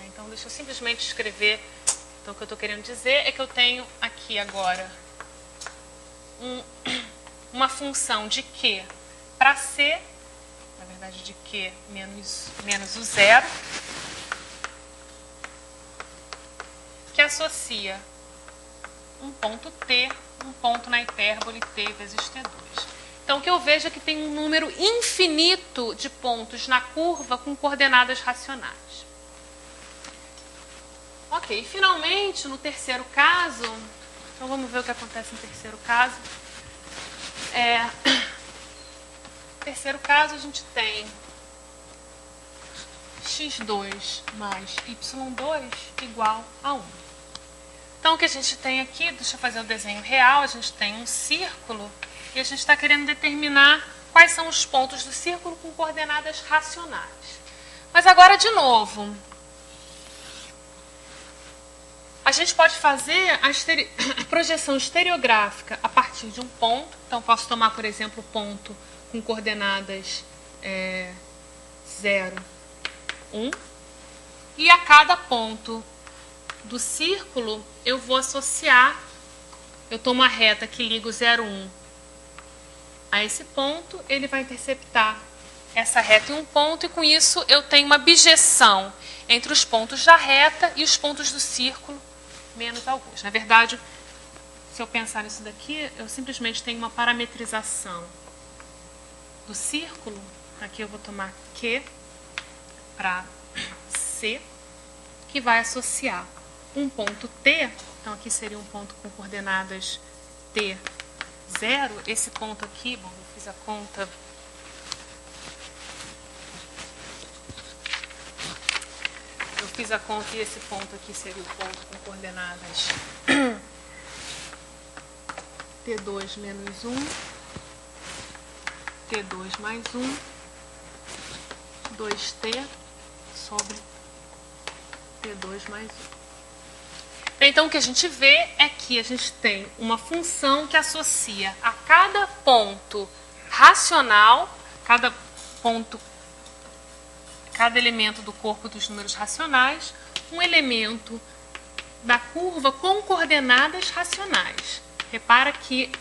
Então, deixa eu simplesmente escrever. Então, o que eu estou querendo dizer é que eu tenho aqui agora uma função de Q para C, na verdade, de Q menos o zero, que associa um ponto T, um ponto na hipérbole T vezes T2. Então, o que eu vejo é que tem um número infinito de pontos na curva com coordenadas racionais. Ok, e finalmente, no terceiro caso, então vamos ver o que acontece no terceiro caso. No terceiro caso, a gente tem x2 mais y2 igual a 1. Então, o que a gente tem aqui, deixa eu fazer o desenho real, a gente tem um círculo e a gente está querendo determinar quais são os pontos do círculo com coordenadas racionais. Mas agora, de novo, a gente pode fazer a projeção estereográfica a partir de um ponto. Então, posso tomar, por exemplo, o ponto com coordenadas 0, 1. E a cada ponto do círculo, eu vou associar, eu tomo a reta que liga o 0, 1 a esse ponto, ele vai interceptar essa reta em um ponto, e com isso eu tenho uma bijeção entre os pontos da reta e os pontos do círculo, menos alguns. Na verdade, se eu pensar nisso daqui, eu simplesmente tenho uma parametrização do círculo. Aqui eu vou tomar Q para C, que vai associar um ponto T, então aqui seria um ponto com coordenadas T, 0. Esse ponto aqui, bom, eu fiz a conta. E esse ponto aqui seria o ponto com coordenadas T2 menos 1, T2 mais 1, 2T sobre T2 mais 1. Então, o que a gente vê é que a gente tem uma função que associa a cada ponto racional, cada elemento do corpo dos números racionais, um elemento da curva com coordenadas racionais. Repara que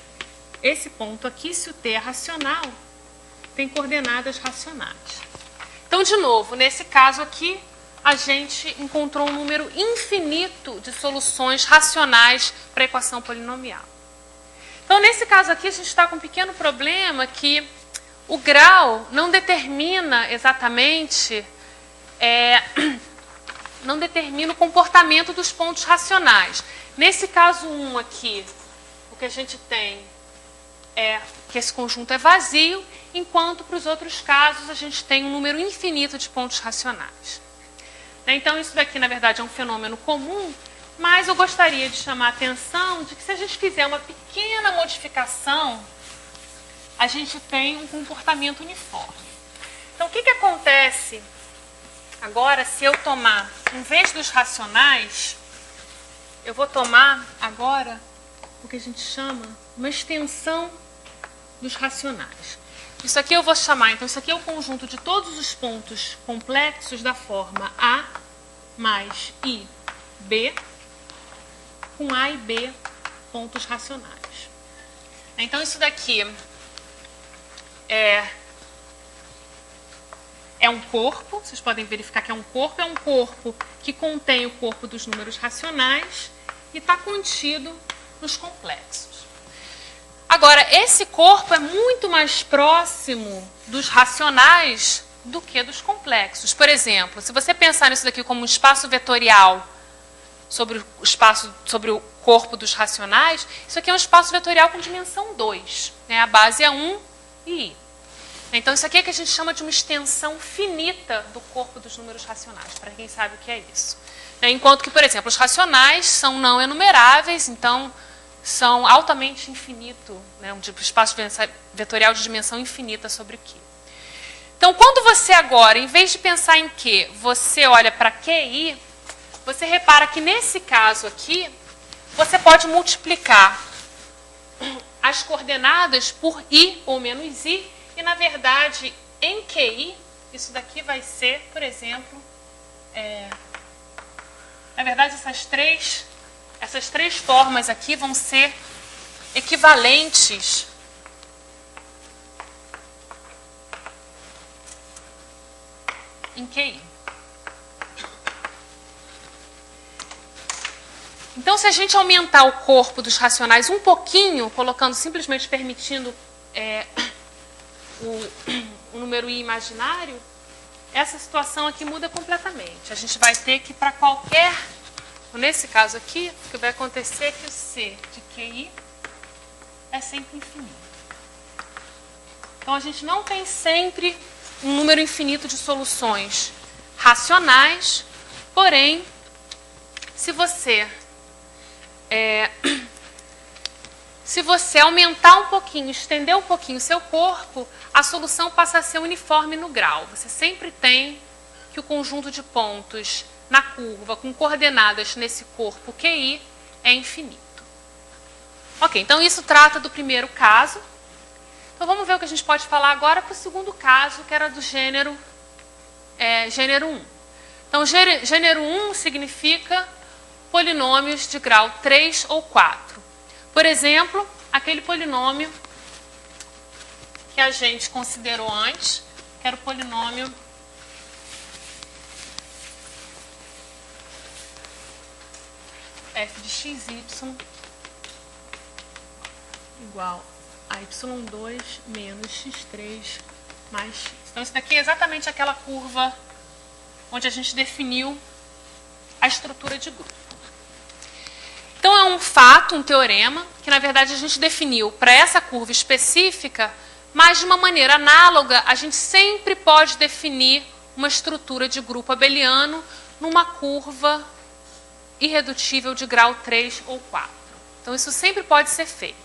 esse ponto aqui, se o T é racional, tem coordenadas racionais. Então, de novo, nesse caso aqui, a gente encontrou um número infinito de soluções racionais para a equação polinomial. Então, nesse caso aqui, a gente está com um pequeno problema que o grau não determina exatamente, não determina o comportamento dos pontos racionais. Nesse caso 1 aqui, o que a gente tem é que esse conjunto é vazio, enquanto para os outros casos a gente tem um número infinito de pontos racionais. Então, isso daqui, na verdade, é um fenômeno comum, mas eu gostaria de chamar a atenção de que se a gente fizer uma pequena modificação, a gente tem um comportamento uniforme. Então, o que acontece agora se eu tomar, em vez dos racionais, eu vou tomar agora o que a gente chama uma extensão dos racionais. Isso aqui eu vou chamar, então isso aqui é o conjunto de todos os pontos complexos da forma A mais I, B, com A e B pontos racionais. Então isso daqui é um corpo, vocês podem verificar que é um corpo que contém o corpo dos números racionais e está contido nos complexos. Agora, esse corpo é muito mais próximo dos racionais do que dos complexos. Por exemplo, se você pensar nisso daqui como um espaço vetorial sobre o corpo dos racionais, isso aqui é um espaço vetorial com dimensão 2. Né? A base é 1 e I. Então, isso aqui é que a gente chama de uma extensão finita do corpo dos números racionais, para quem sabe o que é isso. Enquanto que, por exemplo, os racionais são não enumeráveis, então são altamente infinito, né? Um espaço vetorial de dimensão infinita sobre o Q. Então, quando você agora, em vez de pensar em Q, você olha para QI, você repara que nesse caso aqui, você pode multiplicar as coordenadas por I ou menos I, e na verdade, em QI, isso daqui vai ser, por exemplo, na verdade, essas três formas aqui vão ser equivalentes em QI. Então, se a gente aumentar o corpo dos racionais um pouquinho, colocando simplesmente permitindo o número I imaginário, essa situação aqui muda completamente. A gente vai ter que, para qualquer... Nesse caso aqui, o que vai acontecer é que o C de QI é sempre infinito. Então, a gente não tem sempre um número infinito de soluções racionais, porém, se você aumentar um pouquinho, estender um pouquinho o seu corpo, a solução passa a ser uniforme no grau. Você sempre tem que o conjunto de pontos na curva com coordenadas nesse corpo QI é infinito. Ok, então isso trata do primeiro caso. Então vamos ver o que a gente pode falar agora para o segundo caso, que era do gênero 1. Então, gênero 1 significa polinômios de grau 3 ou 4. Por exemplo, aquele polinômio que a gente considerou antes, que era o polinômio f de xy igual a y2 menos x3 mais x. Então, isso daqui é exatamente aquela curva onde a gente definiu a estrutura de grupo. Então, é um fato, um teorema, que na verdade a gente definiu para essa curva específica, mas de uma maneira análoga, a gente sempre pode definir uma estrutura de grupo abeliano numa curva irredutível de grau 3 ou 4. Então, isso sempre pode ser feito.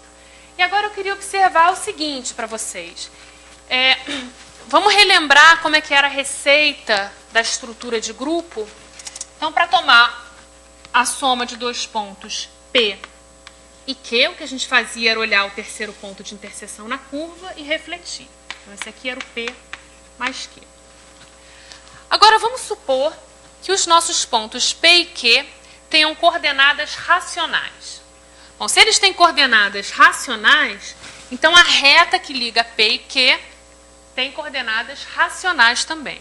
E agora eu queria observar o seguinte para vocês. Vamos relembrar como é que era a receita da estrutura de grupo. Então, para tomar a soma de dois pontos P e Q, o que a gente fazia era olhar o terceiro ponto de interseção na curva e refletir. Então, esse aqui era o P mais Q. Agora, vamos supor que os nossos pontos P e Q tenham coordenadas racionais. Bom, se eles têm coordenadas racionais, então a reta que liga P e Q tem coordenadas racionais também.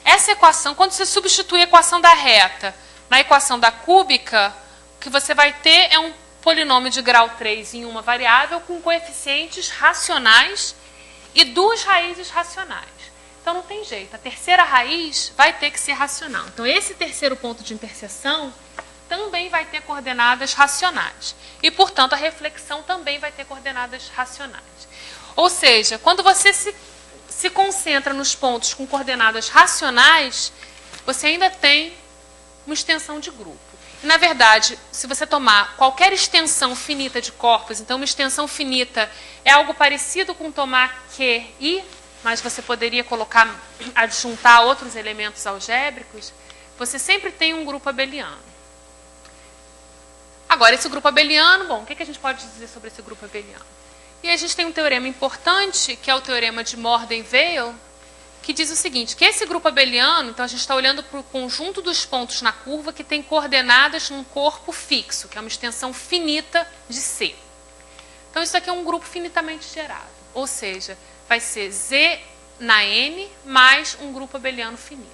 Essa equação, quando você substitui a equação da reta na equação da cúbica, o que você vai ter é um polinômio de grau 3 em uma variável com coeficientes racionais e 2 raízes racionais. Então, não tem jeito. A terceira raiz vai ter que ser racional. Então, esse terceiro ponto de interseção também vai ter coordenadas racionais. E, portanto, a reflexão também vai ter coordenadas racionais. Ou seja, quando você se concentra nos pontos com coordenadas racionais, você ainda tem uma extensão de grupo. E, na verdade, se você tomar qualquer extensão finita de corpos, então uma extensão finita é algo parecido com tomar QI, mas você poderia colocar, adjuntar outros elementos algébricos, você sempre tem um grupo abeliano. Agora, esse grupo abeliano, bom, o que a gente pode dizer sobre esse grupo abeliano? E a gente tem um teorema importante, que é o teorema de Morden-Weil, que diz o seguinte, que esse grupo abeliano, então a gente está olhando para o conjunto dos pontos na curva que tem coordenadas num corpo fixo, que é uma extensão finita de C. Então, isso aqui é um grupo finitamente gerado, ou seja, vai ser Z na N mais um grupo abeliano finito.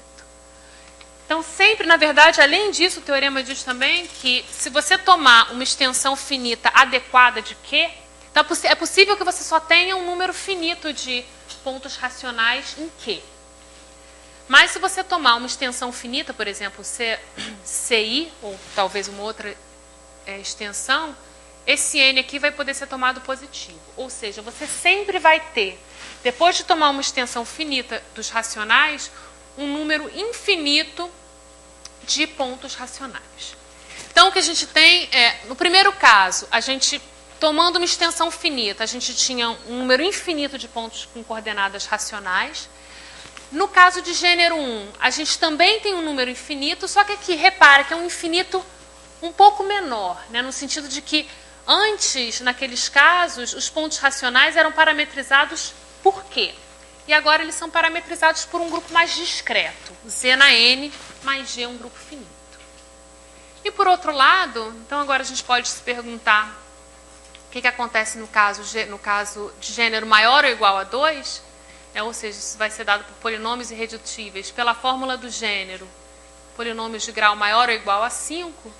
Então, sempre, na verdade, além disso, o teorema diz também que se você tomar uma extensão finita adequada de Q, então é possível que você só tenha um número finito de pontos racionais em Q. Mas se você tomar uma extensão finita, por exemplo, CI, ou talvez uma outra extensão, esse N aqui vai poder ser tomado positivo. Ou seja, você sempre vai ter, depois de tomar uma extensão finita dos racionais, um número infinito de pontos racionais. Então, o que a gente tem é, no primeiro caso, a gente, tomando uma extensão finita, a gente tinha um número infinito de pontos com coordenadas racionais. No caso de gênero 1, a gente também tem um número infinito, só que aqui, repara que é um infinito um pouco menor, né, no sentido de que antes, naqueles casos, os pontos racionais eram parametrizados por quê? E agora eles são parametrizados por um grupo mais discreto, Z na N mais G, um grupo finito. E por outro lado, então agora a gente pode se perguntar o que acontece no caso de gênero maior ou igual a 2, ou seja, isso vai ser dado por polinômios irredutíveis pela fórmula do gênero, polinômios de grau maior ou igual a 5,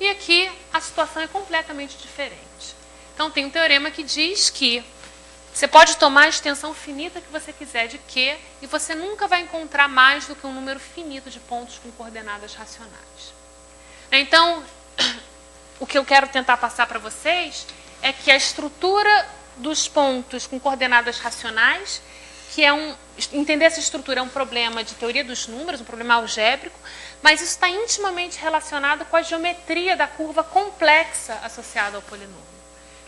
e aqui a situação é completamente diferente. Então tem um teorema que diz que você pode tomar a extensão finita que você quiser de Q e você nunca vai encontrar mais do que um número finito de pontos com coordenadas racionais. Então, o que eu quero tentar passar para vocês é que a estrutura dos pontos com coordenadas racionais, que entender essa estrutura é um problema de teoria dos números, um problema algébrico, mas isso está intimamente relacionado com a geometria da curva complexa associada ao polinômio.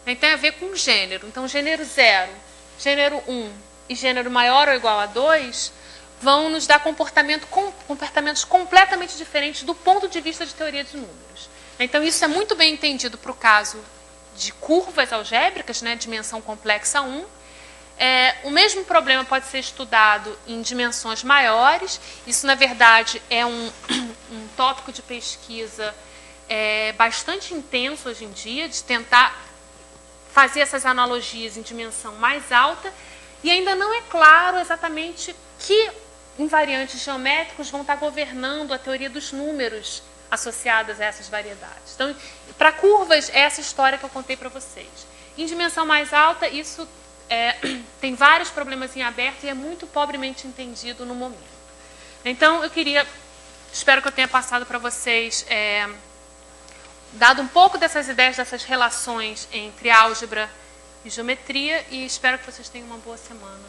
Então, tem a ver com gênero. Então, gênero 0, gênero 1 e gênero maior ou igual a 2 vão nos dar comportamentos completamente diferentes do ponto de vista de teoria de números. Então, isso é muito bem entendido para o caso de curvas algébricas, né, dimensão complexa 1. O mesmo problema pode ser estudado em dimensões maiores. Isso, na verdade, é um tópico de pesquisa bastante intenso hoje em dia, de tentar fazer essas analogias em dimensão mais alta, e ainda não é claro exatamente que invariantes geométricos vão estar governando a teoria dos números associadas a essas variedades. Então, para curvas, é essa história que eu contei para vocês. Em dimensão mais alta, isso tem vários problemas em aberto e é muito pobremente entendido no momento. Então, espero que eu tenha passado para vocês, dado um pouco dessas ideias, dessas relações entre álgebra e geometria, e espero que vocês tenham uma boa semana.